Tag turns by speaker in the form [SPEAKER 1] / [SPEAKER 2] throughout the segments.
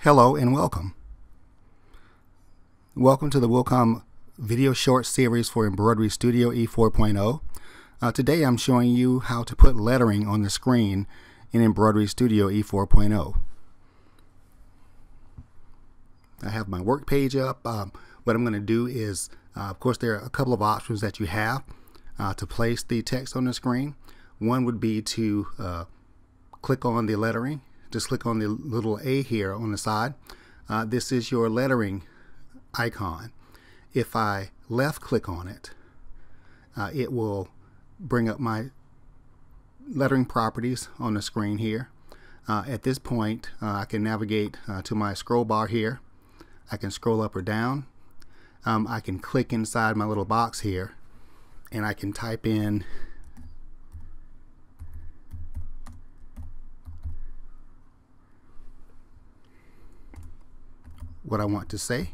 [SPEAKER 1] Hello and welcome. Welcome to the Wilcom video short series for EmbroideryStudio E4.0. Today I'm showing you how to put lettering on the screen in EmbroideryStudio E4.0. I have my work page up. What I'm going to do is, of course, there are a couple of options that you have to place the text on the screen. One would be to click on the lettering. Just click on the little A here on the side. This is your lettering icon. If I left click on it, it will bring up my lettering properties on the screen here. At this point, I can navigate to my scroll bar here. I can scroll up or down. I can click inside my little box here, and I can type in what I want to say.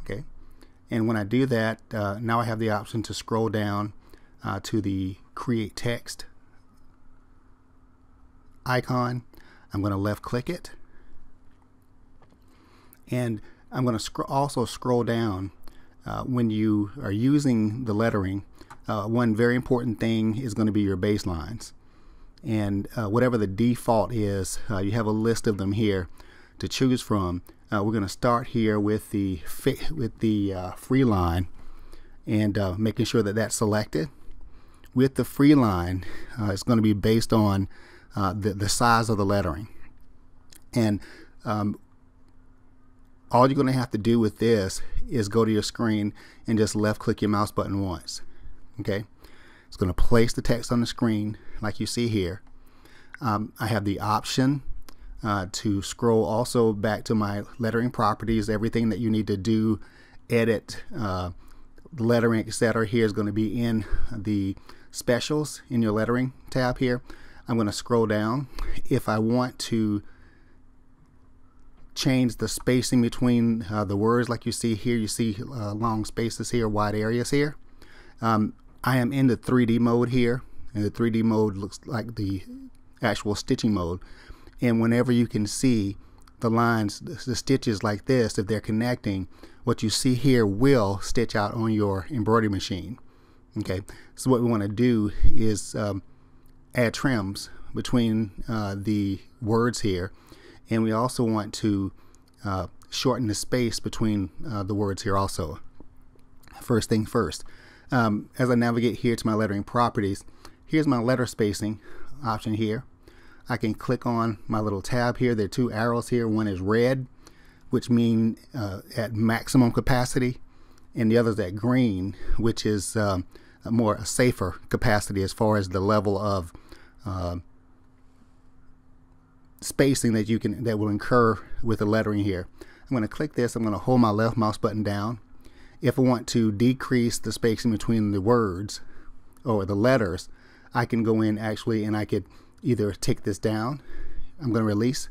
[SPEAKER 1] Okay, and when I do that, now I have the option to scroll down to the create text icon. I'm going to left click it, and I'm going to also scroll down. When you are using the lettering, one very important thing is going to be your baselines. And whatever the default is, you have a list of them here to choose from. We're going to start here with the free line, and making sure that that's selected. With the free line, it's going to be based on the size of the lettering, and all you're going to have to do with this is go to your screen and just left click your mouse button once. Okay, it's going to place the text on the screen like you see here. I have the option to scroll also back to my lettering properties. Everything that you need to do, edit, lettering, etc. here is going to be in the specials in your lettering tab here. I'm going to scroll down. If I want to change the spacing between the words, like you see here, you see long spaces here, wide areas here. I am in the 3D mode here, and the 3D mode looks like the actual stitching mode. And whenever you can see the lines, the stitches like this, if they're connecting, what you see here will stitch out on your embroidery machine. Okay, so what we want to do is add trims between the words here, and we also want to shorten the space between the words here also. First thing first. As I navigate here to my lettering properties, here's my letter spacing option here. I can click on my little tab here. There are two arrows here. One is red, which mean at maximum capacity, and the other is at green, which is a safer capacity as far as the level of spacing that will incur with the lettering here. I'm going to click this. I'm going to hold my left mouse button down. If I want to decrease the spacing between the words or the letters, I can go in actually, and I could either take this down. I'm going to release.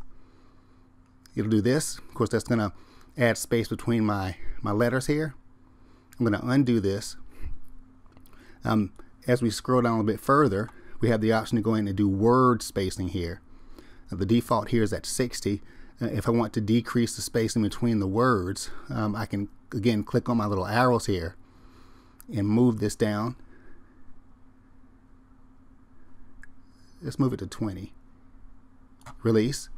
[SPEAKER 1] It'll do this. Of course, that's going to add space between my letters here. I'm going to undo this. As we scroll down a little bit further, we have the option to go in and do word spacing here. The default here is at 60. If I want to decrease the spacing between the words, I can again click on my little arrows here and move this down. Let's move it to 20. Release,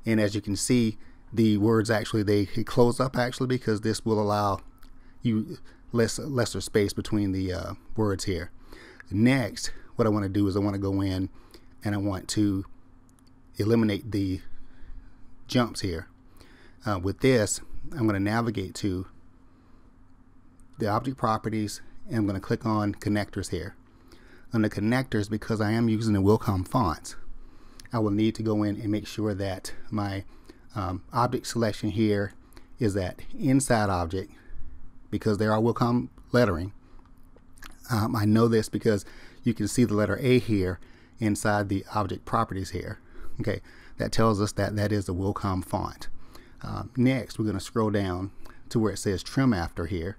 [SPEAKER 1] and as you can see, the words actually they close up actually, because this will allow you lesser space between the words here. Next, what I want to do is I want to go in and I want to eliminate the jumps here. With this, I'm going to navigate to the object properties, and I'm going to click on connectors here. On the connectors, because I am using the Wilcom fonts, I will need to go in and make sure that my object selection here is at inside object, because there are Wilcom lettering. I know this because you can see the letter A here inside the object properties here. Okay, that tells us that that is the Wilcom font. Next, we're going to scroll down to where it says trim after here.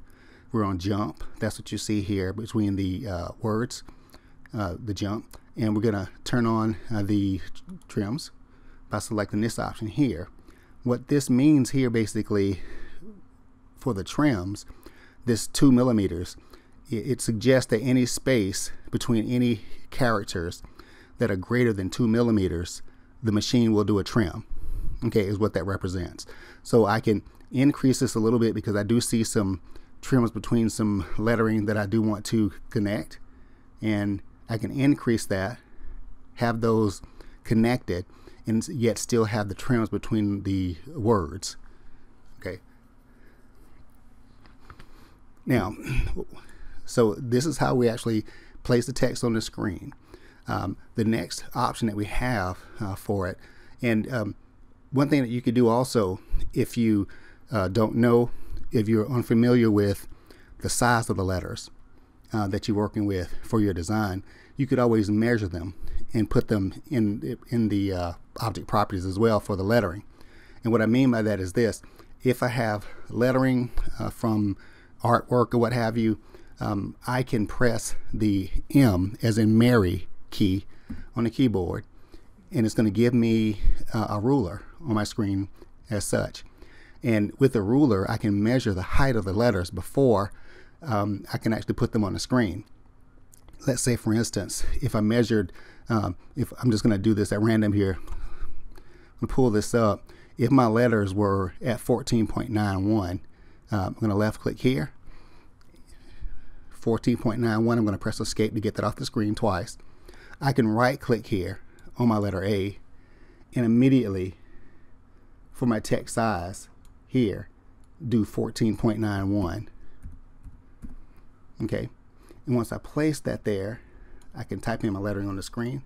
[SPEAKER 1] We're on jump. That's what you see here between the words, the jump. and we're going to turn on the trims by selecting this option here. What this means here basically for the trims, this 2 millimeters, it suggests that any space between any characters that are greater than 2 millimeters, the machine will do a trim. Okay, is what that represents. So I can increase this a little bit because I do see some trims between some lettering that I do want to connect, and I can increase that, have those connected, and yet still have the trims between the words. Okay. Now, so this is how we actually place the text on the screen. The next option that we have for it, and one thing that you could do also, if you don't know, if you're unfamiliar with the size of the letters that you're working with for your design, you could always measure them and put them in the object properties as well for the lettering. And what I mean by that is this: if I have lettering from artwork or what have you, I can press the M as in Mary key on the keyboard, and it's going to give me a ruler on my screen as such. And with the ruler, I can measure the height of the letters before I can actually put them on the screen. Let's say, for instance, if I measured, if I'm just going to do this at random here, I'm going to pull this up. If my letters were at 14.91, I'm going to left click here, 14.91, I'm going to press escape to get that off the screen twice. I can right click here on my letter A, and immediately for my text size here, do 14.91. Okay, and once I place that there, I can type in my lettering on the screen.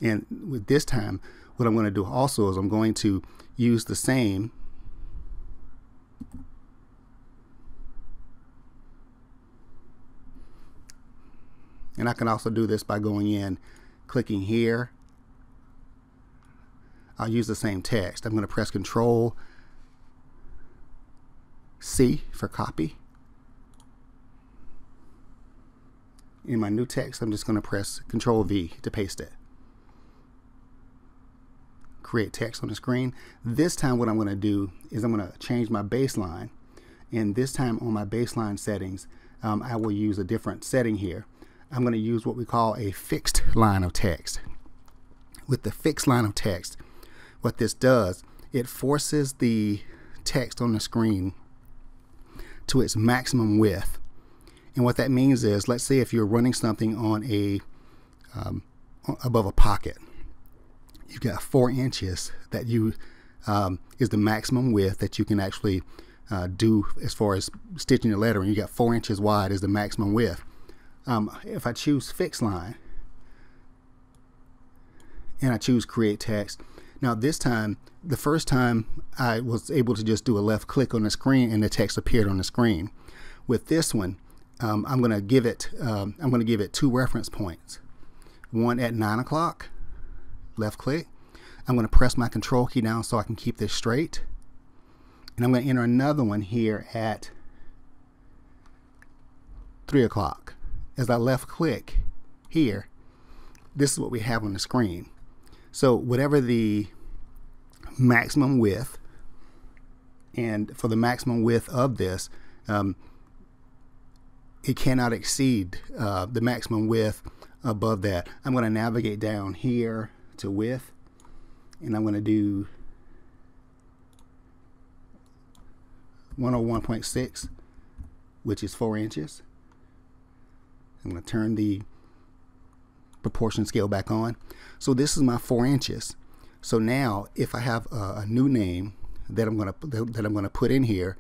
[SPEAKER 1] And with this time, what I'm going to do also is I'm going to use the same and I can also do this by going in, clicking here. I'll use the same text. I'm going to press Control C for copy. In my new text, I'm just going to press Control V to paste it. Create text on the screen. This time what I'm going to do is I'm going to change my baseline, and this time on my baseline settings, I will use a different setting here. I'm going to use what we call a fixed line of text. With the fixed line of text, what this does, it forces the text on the screen to its maximum width. And what that means is, let's say if you're running something on a above a pocket, you've got 4 inches that you is the maximum width that you can actually do as far as stitching the lettering. You got 4 inches wide is the maximum width. If I choose fixed line and I choose create text, now this time, the first time I was able to just do a left click on the screen and the text appeared on the screen. With this one, I'm going to give it 2 reference points. One at 9 o'clock, left click. I'm going to press my Control key down so I can keep this straight, and I'm going to enter another one here at 3 o'clock. As I left click here, this is what we have on the screen. So whatever the maximum width, and for the maximum width of this, it cannot exceed the maximum width above that. I'm going to navigate down here to width, and I'm going to do 101.6, which is 4 inches. I'm going to turn the proportion scale back on. So this is my 4 inches. So now if I have a new name that I'm going to put in here,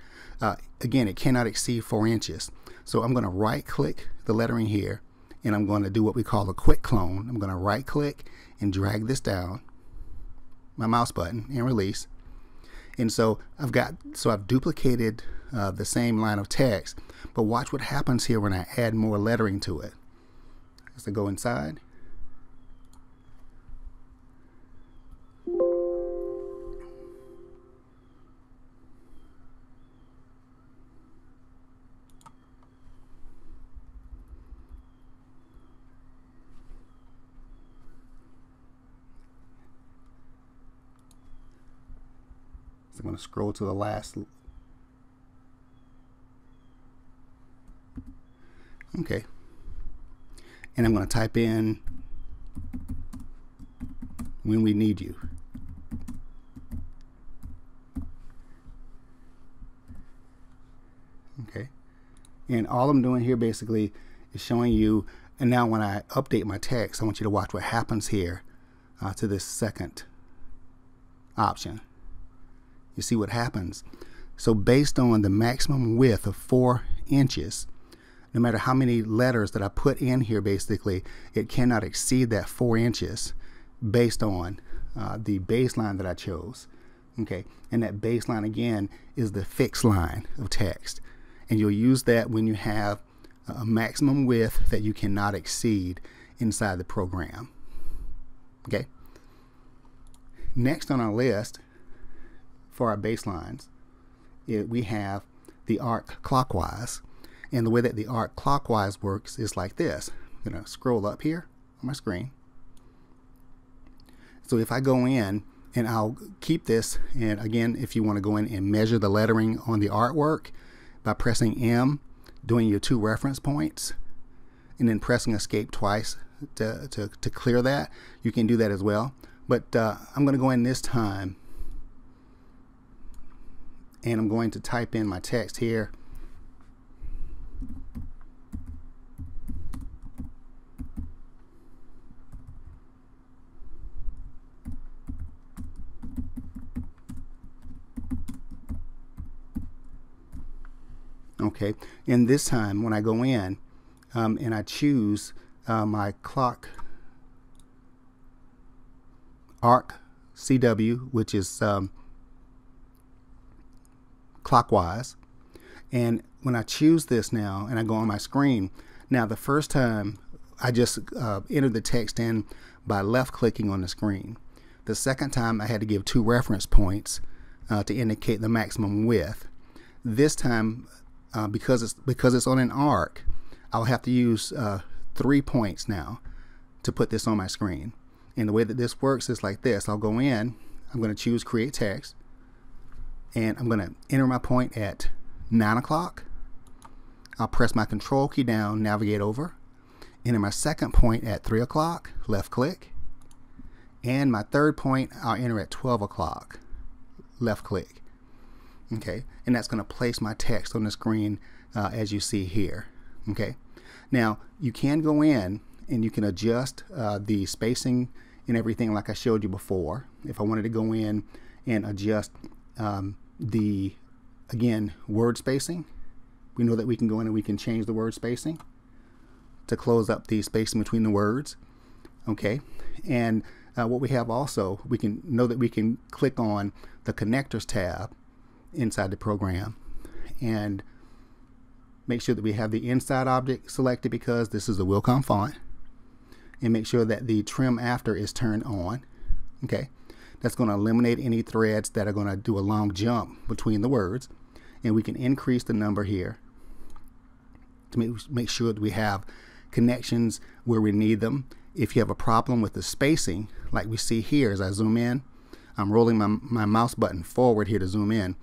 [SPEAKER 1] again, it cannot exceed 4 inches. So I'm going to right click the lettering here, and I'm going to do what we call a quick clone. I'm going to right click and drag this down, my mouse button, and release. And so I've duplicated the same line of text, but watch what happens here when I add more lettering to it. As I go inside, So I'm going to scroll to the last. Okay. And I'm going to type in "when we need you." Okay. And all I'm doing here basically is showing you, and now when I update my text, I want you to watch what happens here to this second option. You see what happens. So based on the maximum width of 4 inches, no matter how many letters that I put in here, basically, it cannot exceed that 4 inches based on the baseline that I chose. Okay, and that baseline again is the fixed line of text. And you'll use that when you have a maximum width that you cannot exceed inside the program. Okay. Next on our list for our baselines, we have the arc clockwise. And the way that the arc clockwise works is like this. I'm going to scroll up here on my screen. So if I go in, and I'll keep this, and again, if you want to go in and measure the lettering on the artwork by pressing M, doing your 2 reference points, and then pressing escape twice to clear that, you can do that as well. But I'm going to go in this time, and I'm going to type in my text here. Okay, and this time when I go in and I choose my arc CW, which is clockwise, and when I choose this now and I go on my screen, now the first time I just entered the text in by left clicking on the screen. The second time I had to give 2 reference points to indicate the maximum width. This time because it's on an arc, I'll have to use 3 points now to put this on my screen. And the way that this works is like this. I'll go in, I'm going to choose create text, and I'm going to enter my point at 9 o'clock. I'll press my control key down, navigate over, enter my second point at 3 o'clock, left click, and my third point I'll enter at 12 o'clock, left click. Okay, and that's going to place my text on the screen as you see here. Okay, now you can go in and you can adjust the spacing and everything like I showed you before. If I wanted to go in and adjust the, again, word spacing, we know that we can go in and we can change the word spacing to close up the spacing between the words. Okay, and what we have also, we can know that we can click on the connectors tab inside the program and make sure that we have the inside object selected because this is a Wilcom font, and make sure that the trim after is turned on. Okay, that's going to eliminate any threads that are going to do a long jump between the words, and we can increase the number here to make sure that we have connections where we need them. If you have a problem with the spacing, like we see here as I zoom in, I'm rolling my mouse button forward here to zoom in.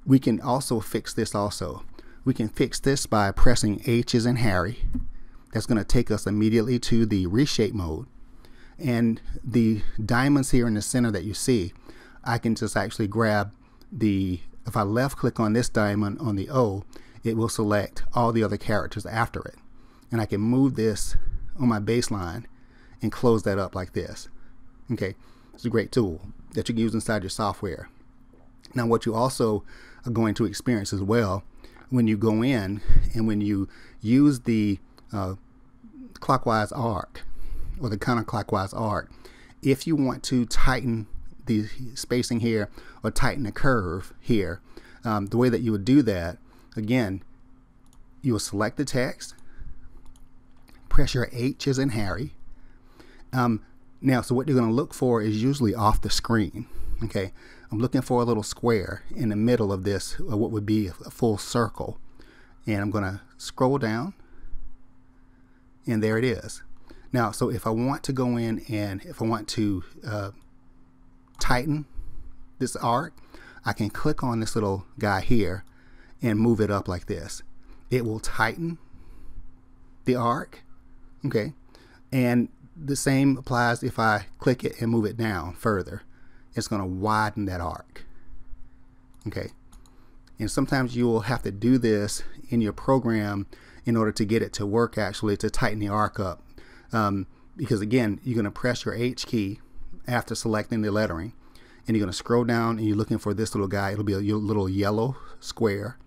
[SPEAKER 1] We can also fix this also. We can fix this by pressing H as in Harry. That's going to take us immediately to the Reshape Mode. And the diamonds here in the center that you see, I can just actually grab if I left click on this diamond on the O, it will select all the other characters after it. And I can move this on my baseline and close that up like this. Okay, it's a great tool that you can use inside your software. Now what you also are going to experience as well when you go in and when you use the clockwise arc or the counterclockwise arc, if you want to tighten the spacing here or tighten the curve here, the way that you would do that, again, you will select the text, press your H as in Harry. Now, so what you're going to look for is usually off the screen. Okay, I'm looking for a little square in the middle of this, what would be a full circle, and I'm going to scroll down, and there it is. Now, so if I want to go in and if I want to tighten this arc, I can click on this little guy here and move it up like this. It will tighten the arc, okay? And the same applies if I click it and move it down further. It's going to widen that arc, okay? And sometimes you will have to do this in your program in order to get it to work, actually, to tighten the arc up. Because again, you're going to press your H key after selecting the lettering, and you're going to scroll down and you're looking for this little guy. It'll be a little yellow square.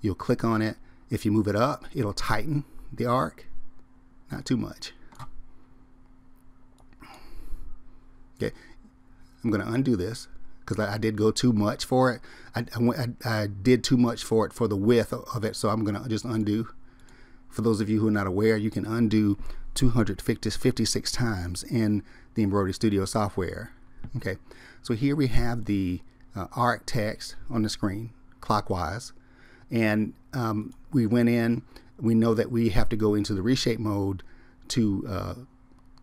[SPEAKER 1] You'll click on it. If you move it up, it'll tighten the arc. Not too much. Okay, I'm going to undo this because I did go too much for it. I did too much for it for the width of it, so I'm going to just undo. For those of you who are not aware, you can undo 256 times in the EmbroideryStudio software. Okay, so here we have the arc text on the screen, clockwise, and we went in. We know that we have to go into the reshape mode to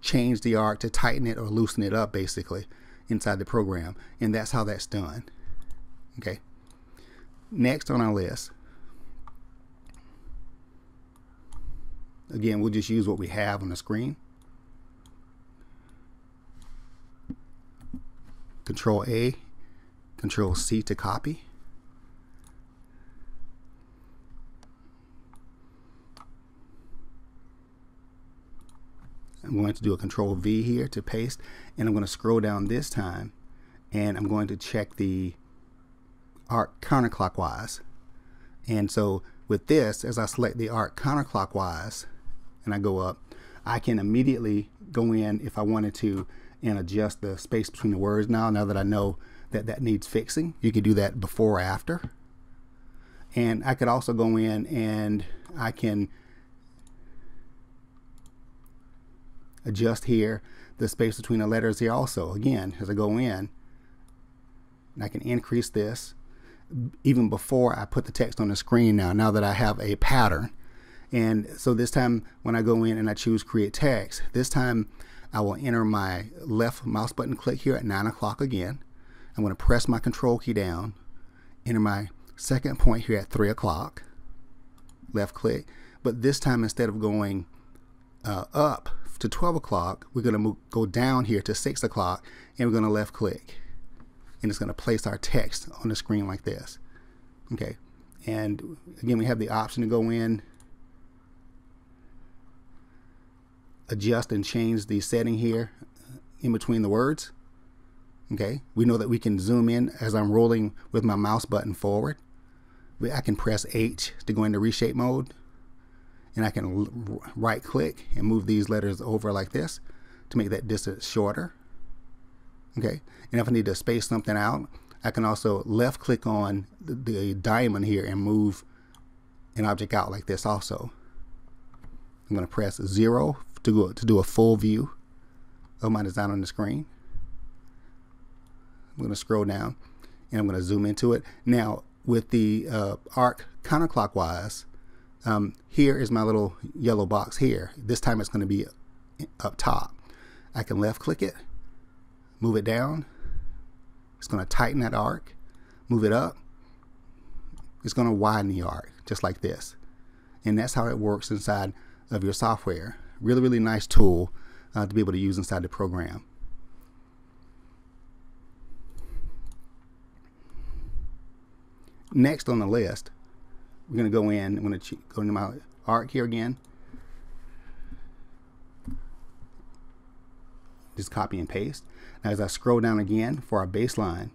[SPEAKER 1] change the arc, to tighten it or loosen it up, basically, inside the program, and that's how that's done. Okay, next on our list, again, we'll just use what we have on the screen. Control A, Control C to copy. I'm going to do a Control V here to paste, and I'm going to scroll down this time, and I'm going to check the arc counterclockwise. And so with this, as I select the arc counterclockwise and I go up, I can immediately go in if I wanted to and adjust the space between the words now that I know that that needs fixing. You could do that before or after. And I could also go in and I can adjust here the space between the letters here also. Again, as I go in, and I can increase this even before I put the text on the screen now that I have a pattern. And so this time when I go in and I choose create text, this time I will enter my left mouse button click here at 9 o'clock again. I'm going to press my control key down, enter my second point here at 3 o'clock, left click. But this time, instead of going up to 12 o'clock, we're going to go down here to 6 o'clock, and we're going to left click. And it's going to place our text on the screen like this. Okay, and again, we have the option to go in, adjust and change the setting here in between the words. Okay, we know that we can zoom in as I'm rolling with my mouse button forward. I can press H to go into reshape mode, and I can right click and move these letters over like this to make that distance shorter. Okay, and if I need to space something out, I can also left click on the diamond here and move an object out like this also. I'm going to press 0 to do a full view of my design on the screen. I'm going to scroll down and I'm going to zoom into it. Now with the arc counterclockwise, here is my little yellow box here. This time it's going to be up top. I can left click it, move it down. It's going to tighten that arc. Move it up. It's going to widen the arc just like this. And that's how it works inside of your software. Really, really nice tool to be able to use inside the program. Next on the list, we're going to go in. I'm going to go into my arc here again. Just copy and paste. Now, as I scroll down again for our baseline,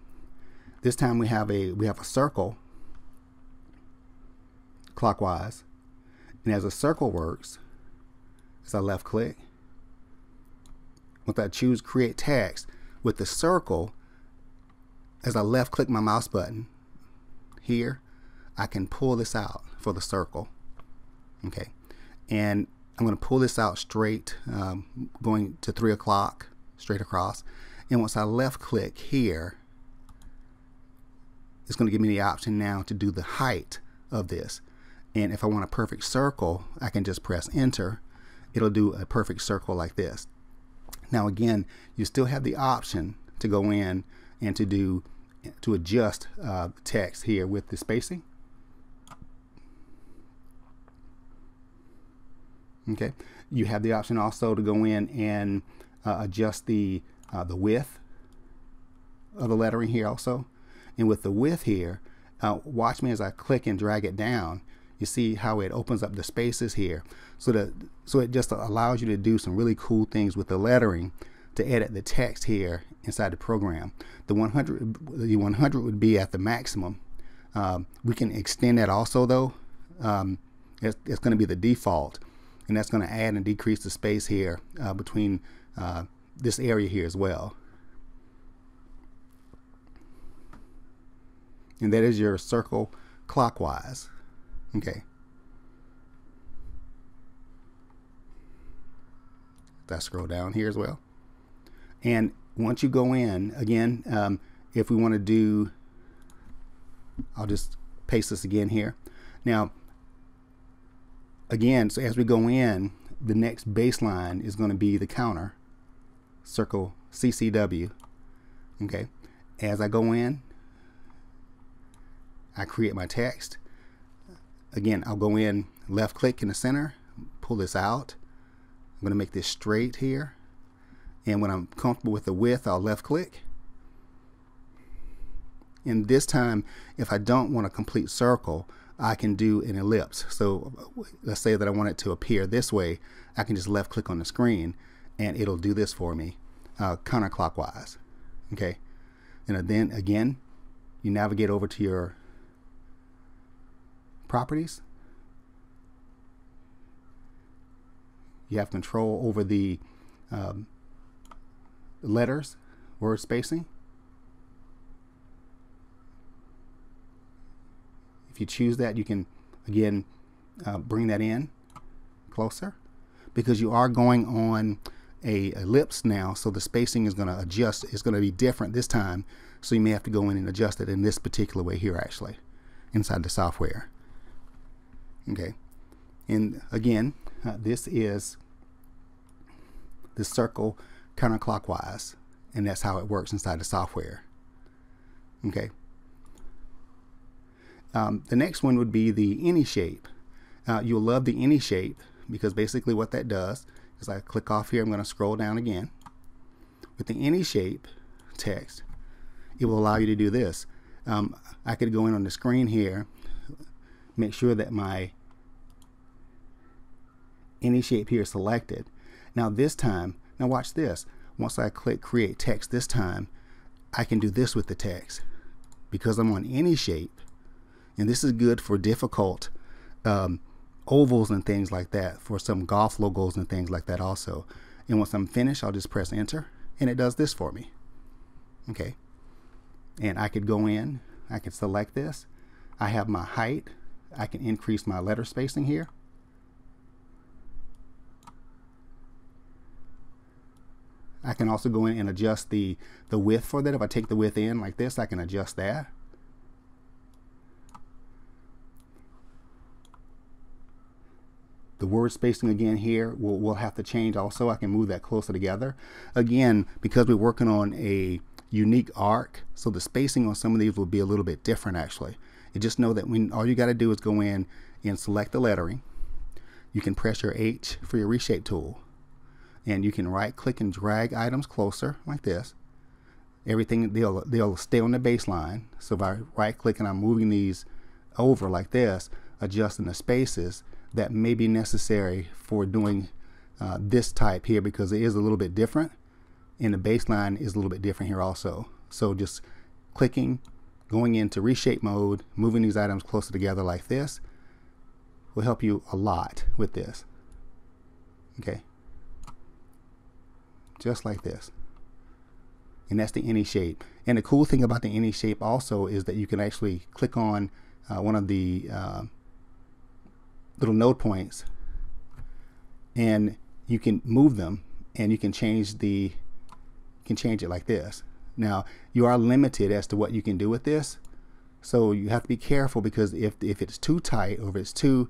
[SPEAKER 1] this time we have a circle clockwise, and as a circle works, as I left click, once I choose create text with the circle, as I left click my mouse button here, I can pull this out for the circle. Okay, and I'm going to pull this out straight, going to 3 o'clock, straight across. And once I left click here, it's going to give me the option now to do the height of this. And if I want a perfect circle, I can just press enter. It'll do a perfect circle like this. Now again, you still have the option to go in and to do to adjust text here with the spacing. Okay, you have the option also to go in and adjust the width of the lettering here also. And with the width here, watch me as I click and drag it down. You see how it opens up the spaces here, so it just allows you to do some really cool things with the lettering to edit the text here inside the program. The 100 would be at the maximum. We can extend that also though. It's going to be the default, and that's going to add and decrease the space here between this area here as well. And that is your circle clockwise. Okay. Let's scroll down here as well. And once you go in, again, if we want to do, I'll just paste this again here. Now, again, so as we go in, the next baseline is going to be the counter, circle CCW. Okay. As I go in, I create my text. Again, I'll go in, left click in the center, pull this out. I'm going to make this straight here. And when I'm comfortable with the width, I'll left click. And this time, if I don't want a complete circle, I can do an ellipse. So let's say that I want it to appear this way. I can just left click on the screen and it'll do this for me counterclockwise. Okay. And then again, you navigate over to your properties. You have control over the letters, word spacing. If you choose that, you can again bring that in closer, because you are going on a ellipse now, so the spacing is going to adjust. It's going to be different this time, so you may have to go in and adjust it in this particular way here, actually, inside the software. Okay, and again, this is the circle counterclockwise, and that's how it works inside the software. Okay. The next one would be the any shape. You'll love the any shape, because basically what that does is I click off here. I'm going to scroll down again. With the any shape text, it will allow you to do this. I could go in on the screen here, make sure that my any shape here is selected. Now this time, now watch this. Once I click create text this time, I can do this with the text because I'm on any shape. And this is good for difficult ovals and things like that, for some golf logos and things like that also. And once I'm finished, I'll just press enter and it does this for me. Okay. And I could go in, I can select this. I have my height. I can increase my letter spacing here. I can also go in and adjust the width for that. If I take the width in like this, I can adjust that. The word spacing again here will have to change also. I can move that closer together. Again, because we're working on a unique arc, so the spacing on some of these will be a little bit different actually. You just know that when all you got to do is go in and select the lettering. You can press your H for your reshape tool. And you can right click and drag items closer like this. Everything, they'll stay on the baseline. So if I right click and I'm moving these over like this, adjusting the spaces, that may be necessary for doing this type here, because it is a little bit different, and the baseline is a little bit different here also. So just clicking, going into reshape mode, moving these items closer together like this will help you a lot with this. Okay, just like this. And that's the any shape. And the cool thing about the any shape also is that you can actually click on one of the little node points, and you can move them, and you can change it like this. Now you are limited as to what you can do with this, so you have to be careful, because if it's too tight, or if it's too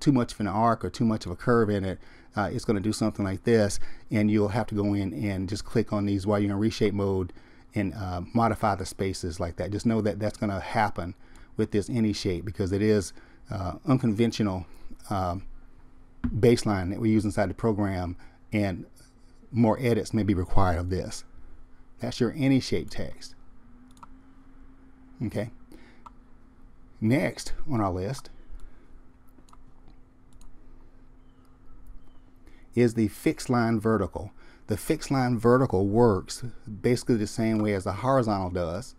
[SPEAKER 1] much of an arc or too much of a curve in it, it's going to do something like this, and you'll have to go in and just click on these while you're in reshape mode and modify the spaces like that. Just know that that's going to happen with this any shape, because it is unconventional baseline that we use inside the program, and more edits may be required of this. That's your any shape text. Okay. Next on our list is the fixed line vertical. The fixed line vertical works basically the same way as the horizontal does,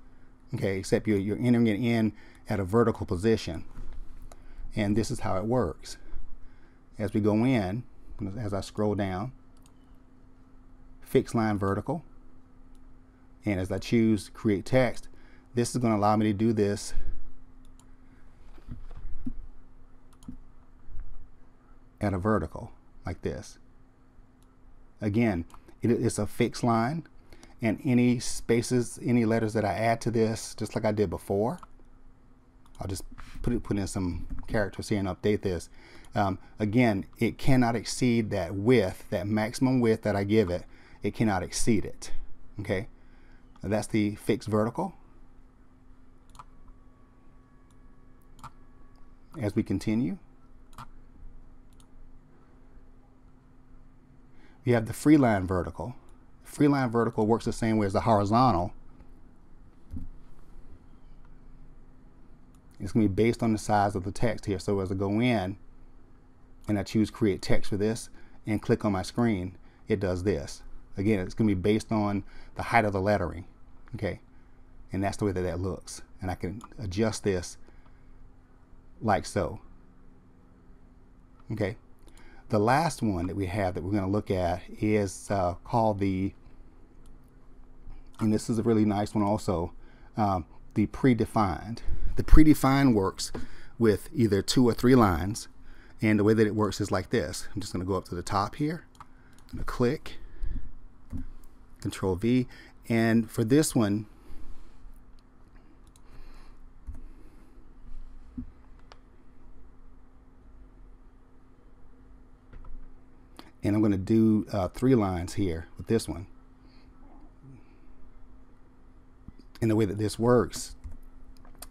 [SPEAKER 1] okay, except you're entering it in at a vertical position. And this is how it works. As we go in, as I scroll down, fixed line vertical, and as I choose create text, this is going to allow me to do this at a vertical like this. Again, it's a fixed line, and any spaces, any letters that I add to this, just like I did before, I'll just put in some characters here and update this. Again, it cannot exceed that width, that maximum width that I give it. It cannot exceed it. Okay, now that's the fixed vertical. As we continue, you have the free line vertical. Free line vertical works the same way as the horizontal. It's going to be based on the size of the text here. So as I go in and I choose create text for this and click on my screen, it does this. Again, it's going to be based on the height of the lettering. Okay, and that's the way that that looks. And I can adjust this like so. Okay. The last one that we have that we're going to look at is called the, and this is a really nice one also, the predefined. The predefined works with either 2 or 3 lines, and the way that it works is like this. I'm just going to go up to the top here, I'm going to click, Control V, and for this one, and I'm going to do 3 lines here with this one. And the way that this works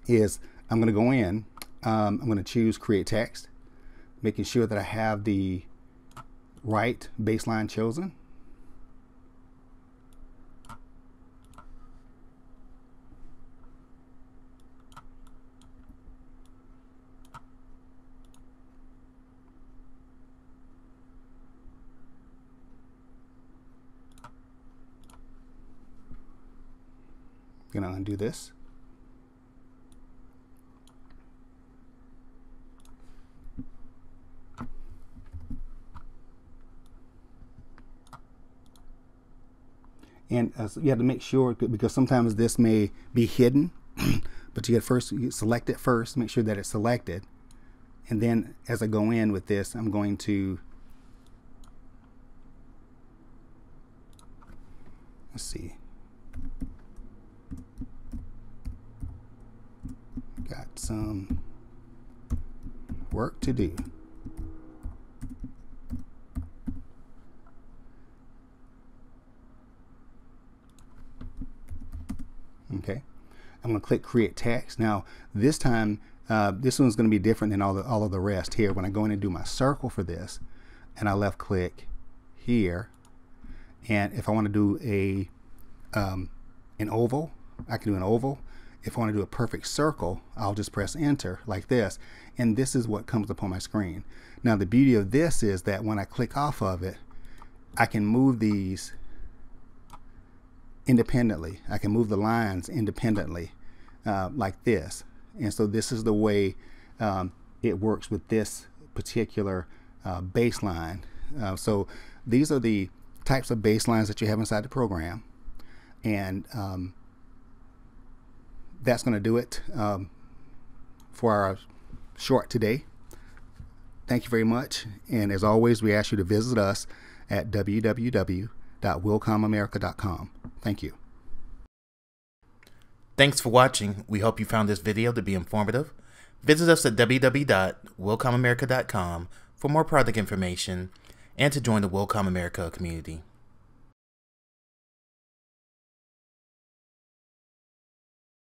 [SPEAKER 1] is I'm going to go in, I'm going to choose create text, making sure that I have the right baseline chosen. I'm going to undo this. And so you have to make sure, because sometimes this may be hidden, but you got first you select it first, make sure that it's selected, and then as I go in with this, I'm going to, let's see, got some work to do. Okay, I'm going to click create text. Now this time this one's going to be different than all of the rest here. When I go in and do my circle for this, and I left click here, and if I want to do a an oval, I can do an oval. If I want to do a perfect circle, I'll just press enter like this, and this is what comes up on my screen. Now the beauty of this is that when I click off of it, I can move these independently. I can move the lines independently like this. And so this is the way it works with this particular baseline. So these are the types of baselines that you have inside the program, and that's going to do it for our short today. Thank you very much, and as always, we ask you to visit us at www.wilcomamerica.com. Thank you.
[SPEAKER 2] Thanks for watching. We hope you found this video to be informative. Visit us at www.wilcomamerica.com for more product information and to join the Wilcom America community.